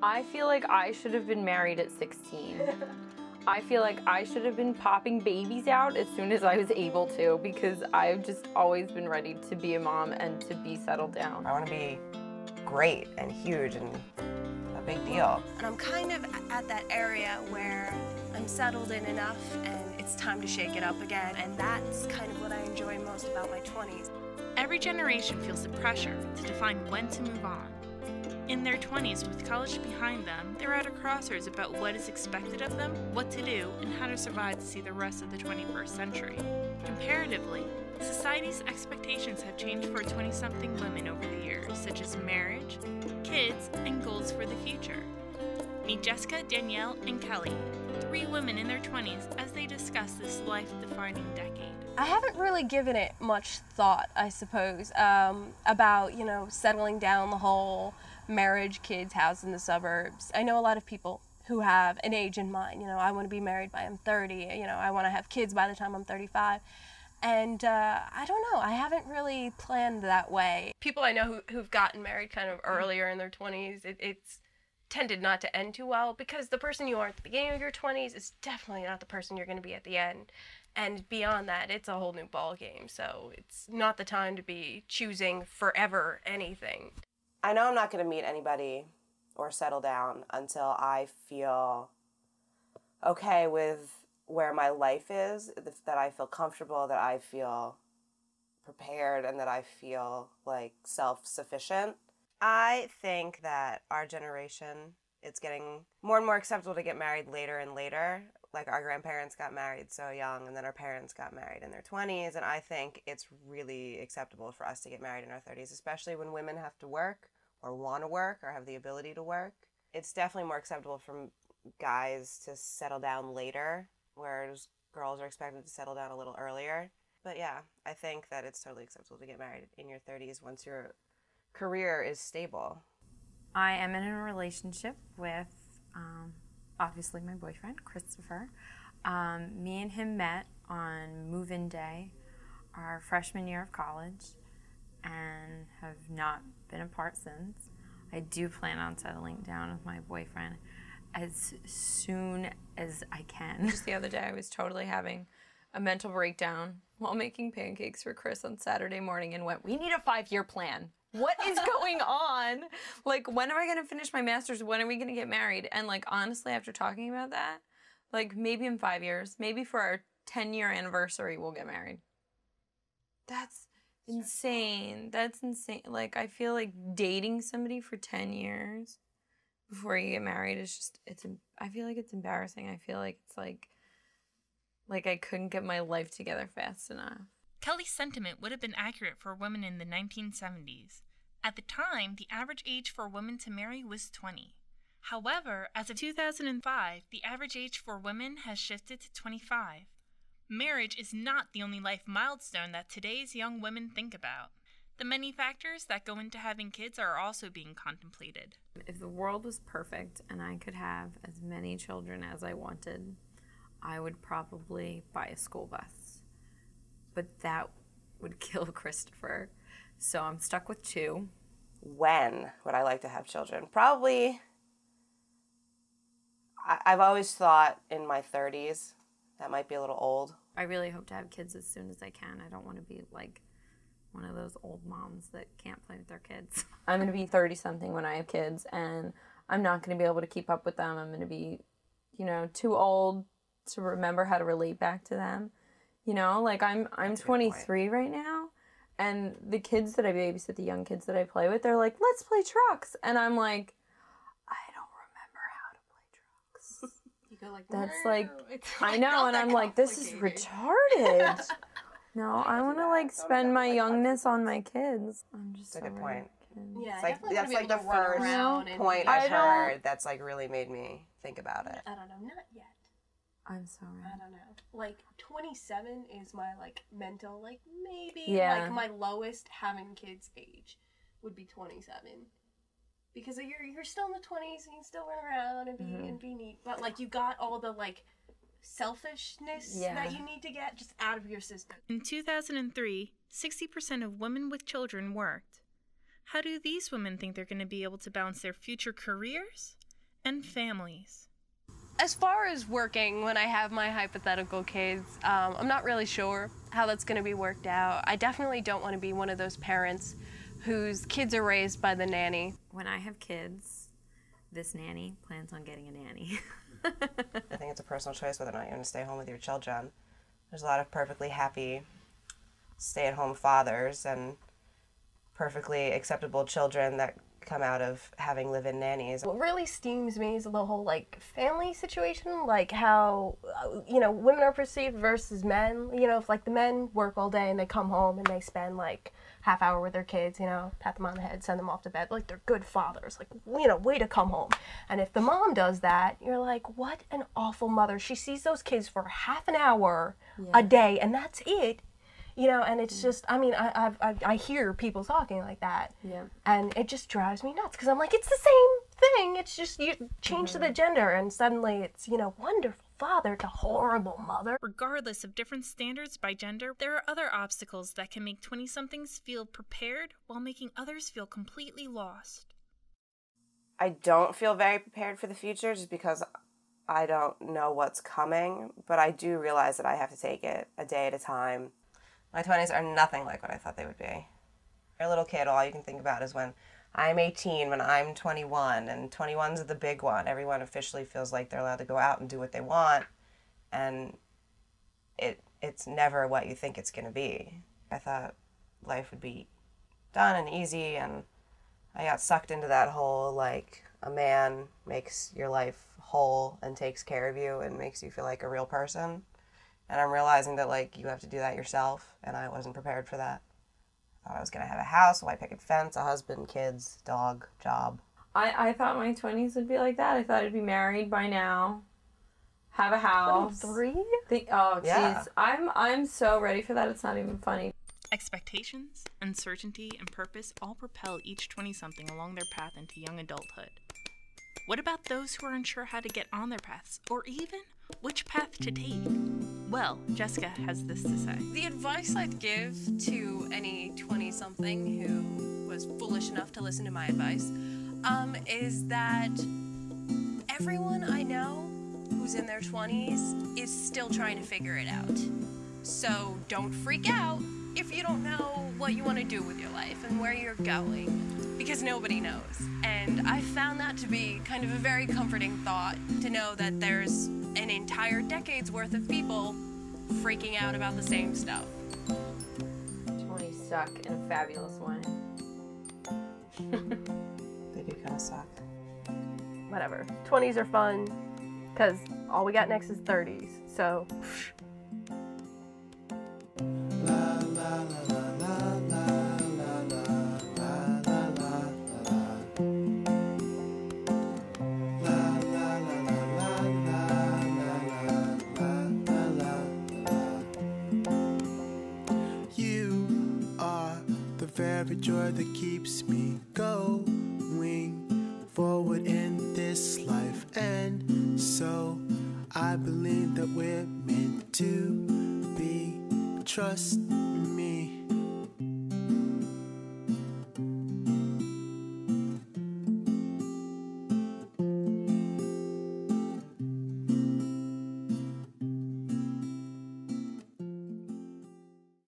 I feel like I should have been married at 16. I feel like I should have been popping babies out as soon as I was able to, because I've just always been ready to be a mom and to be settled down. I want to be great and huge and a big deal. And I'm kind of at that area where I'm settled in enough and it's time to shake it up again, and that's kind of what I enjoy most about my 20s. Every generation feels the pressure to define when to move on. In their 20s, with college behind them, they're at a crossroads about what is expected of them, what to do, and how to survive to see the rest of the 21st century. Comparatively, society's expectations have changed for 20-something women over the years, such as marriage, kids, and goals for the future. Meet Jessica, Danielle, and Kelly, 3 women in their 20s, as they discuss this life-defining decade. I haven't really given it much thought, I suppose, about, settling down, the whole marriage, kids, house in the suburbs. I know a lot of people who have an age in mind. I want to be married by I'm 30. I want to have kids by the time I'm 35. And I don't know. I haven't really planned that way. People I know who've gotten married kind of earlier in their 20s, it's tended not to end too well, because the person you are at the beginning of your 20s is definitely not the person you're going to be at the end. And beyond that, it's a whole new ball game. So it's not the time to be choosing forever anything. I know I'm not going to meet anybody or settle down until I feel okay with where my life is, that I feel comfortable, that I feel prepared, and that I feel like self-sufficient. I think that our generation, it's getting more and more acceptable to get married later and later. Like, our grandparents got married so young, and then our parents got married in their 20s, and I think it's really acceptable for us to get married in our 30s, especially when women have to work or want to work or have the ability to work. It's definitely more acceptable for guys to settle down later, whereas girls are expected to settle down a little earlier. But yeah, I think that it's totally acceptable to get married in your 30s once your career is stable. I am in a relationship with obviously my boyfriend, Christopher. Me and him met on move-in day, our freshman year of college, and have not been apart since. I do plan on settling down with my boyfriend as soon as I can. Just the other day, I was totally having a mental breakdown while making pancakes for Chris on Saturday morning and went, we need a 5-year plan. What is going on? Like, when am I going to finish my master's? When are we going to get married? And, like, honestly, after talking about that, like, maybe in 5 years, maybe for our 10-year anniversary, we'll get married. That's insane. That's insane. Like, I feel like dating somebody for 10 years before you get married is just, I feel like it's embarrassing. I feel like it's like I couldn't get my life together fast enough. Kelly's sentiment would have been accurate for women in the 1970s. At the time, the average age for women to marry was 20. However, as of 2005, the average age for women has shifted to 25. Marriage is not the only life milestone that today's young women think about. The many factors that go into having kids are also being contemplated. If the world was perfect and I could have as many children as I wanted, I would probably buy a school bus. But that would kill Christopher. So I'm stuck with 2. When would I like to have children? Probably, I've always thought in my 30s. That might be a little old. I really hope to have kids as soon as I can. I don't want to be like one of those old moms that can't play with their kids. I'm going to be 30-something when I have kids, and I'm not going to be able to keep up with them. I'm going to be, too old to remember how to relate back to them. Like, I'm 23 right now, and the kids that I babysit, the young kids that I play with, they're like, let's play trucks. And I'm like, I don't remember how to play trucks. You go like, that's no, like, it's I know, and I'm like, this is retarded. No, I want to, like, spend my youngness on my kids. I'm just That's a good point. Yeah, It's like, that's like the first point I've heard that's, like, really made me think about it. I don't know, not yet. I'm sorry. I don't know. Like, 27 is my, like, mental, like, maybe, Yeah. like, my lowest having kids age would be 27. Because you're still in the 20s, and you can still run around and be neat. But, like, you got all the, like, selfishness that you need to get just out of your system. In 2003, 60% of women with children worked. How do these women think they're going to be able to balance their future careers? and families. As far as working when I have my hypothetical kids, I'm not really sure how that's going to be worked out. I definitely don't want to be one of those parents whose kids are raised by the nanny. When I have kids, this nanny plans on getting a nanny. I think it's a personal choice whether or not you want to stay home with your children. There's a lot of perfectly happy stay-at-home fathers and perfectly acceptable children that come out of having live-in nannies. What really steams me is the whole, like, family situation, like how, women are perceived versus men. If, like, the men work all day and they come home and they spend, like, half hour with their kids, pat them on the head, send them off to bed, like, they're good fathers, like, way to come home. And if the mom does that, you're like, what an awful mother. She sees those kids for half an hour a day, and that's it. And it's just, I hear people talking like that. Yeah. And it just drives me nuts because I'm like, it's the same thing. It's just you change the gender and suddenly it's, wonderful father to horrible mother. Regardless of different standards by gender, there are other obstacles that can make 20-somethings feel prepared while making others feel completely lost. I don't feel very prepared for the future just because I don't know what's coming, but I do realize that I have to take it a day at a time. My 20s are nothing like what I thought they would be. You're a little kid, all you can think about is when I'm 18, when I'm 21, and 21's the big one. Everyone officially feels like they're allowed to go out and do what they want, and it's never what you think it's going to be. I thought life would be done and easy, and I got sucked into that whole, like, a man makes your life whole and takes care of you and makes you feel like a real person. And I'm realizing that, like, you have to do that yourself, and I wasn't prepared for that. I thought I was going to have a house, a white picket fence, a husband, kids, dog, job. I thought my 20s would be like that. I thought I'd be married by now, have a house. 23? Oh, jeez. Yeah. I'm so ready for that. It's not even funny. Expectations, uncertainty, and purpose all propel each 20-something along their path into young adulthood. What about those who are unsure how to get on their paths, or even which path to take? Well, Jessica has this to say. The advice I'd give to any 20-something who was foolish enough to listen to my advice is that everyone I know who's in their 20s is still trying to figure it out. So don't freak out if you don't know what you want to do with your life and where you're going, because nobody knows. And I found that to be kind of a very comforting thought, to know that there's an entire decade's worth of people freaking out about the same stuff. 20s suck in a fabulous way. They do kind of suck. Whatever. 20s are fun, because all we got next is 30s, so... Very joy that keeps me going forward in this life, and so I believe that we're meant to be. Trust